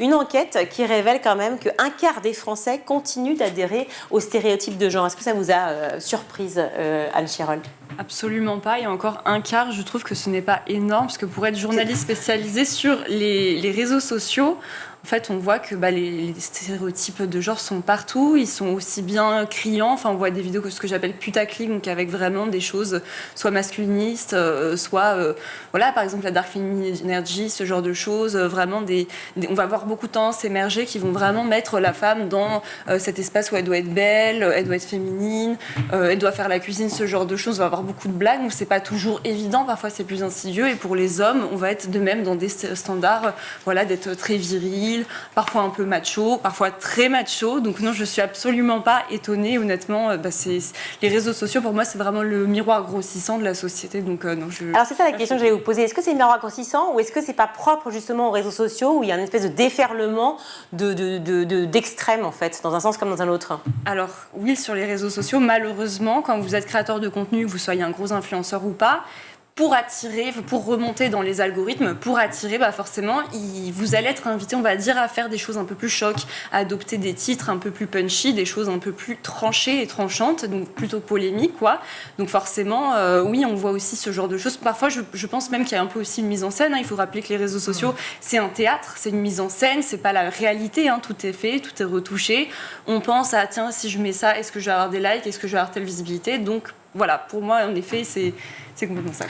Une enquête qui révèle quand même qu'un quart des Français continuent d'adhérer aux stéréotypes de genre. Est-ce que ça vous a surprise, Anne Chirold? Absolument pas. Il y a encore un quart. Je trouve que ce n'est pas énorme, parce que pour être journaliste spécialisé sur les réseaux sociaux, en fait, on voit que les stéréotypes de genre sont partout. Ils sont aussi bien criants. Enfin, on voit des vidéos que ce que j'appelle putaclic, donc avec vraiment des choses soit masculinistes, soit, voilà, par exemple la dark feminine energy, ce genre de choses. Vraiment, on va voir beaucoup de tendances émerger qui vont vraiment mettre la femme dans cet espace où elle doit être belle, elle doit être féminine, elle doit faire la cuisine, ce genre de choses. On va avoir beaucoup de blagues, donc c'est pas toujours évident. Parfois, c'est plus insidieux. Et pour les hommes, on va être de même dans des standards, voilà, d'être très viril, parfois un peu macho, parfois très macho. Donc non, je suis absolument pas étonnée. Honnêtement, les réseaux sociaux, pour moi, c'est vraiment le miroir grossissant de la société. Donc non, Alors c'est ça la question que j'allais vous poser. Est-ce que c'est le miroir grossissant ou est-ce que c'est pas propre justement aux réseaux sociaux où il y a une espèce de déferlement d'extrêmes en fait, dans un sens comme dans un autre? Alors oui, sur les réseaux sociaux, malheureusement, quand vous êtes créateur de contenu, que vous soyez un gros influenceur ou pas, pour attirer, pour remonter dans les algorithmes, pour attirer, forcément, vous allez être invité, on va dire, à faire des choses un peu plus choc, à adopter des titres un peu plus punchy, des choses un peu plus tranchées et tranchantes, donc plutôt polémiques, quoi. Donc forcément, oui, on voit aussi ce genre de choses. Parfois, je pense même qu'il y a un peu aussi une mise en scène. Il faut rappeler que les réseaux sociaux, c'est un théâtre, c'est une mise en scène, c'est pas la réalité. Tout est fait, tout est retouché. On pense à, tiens, si je mets ça, est-ce que je vais avoir des likes, est-ce que je vais avoir telle visibilité? Donc voilà, pour moi, en effet, c'est complètement ça.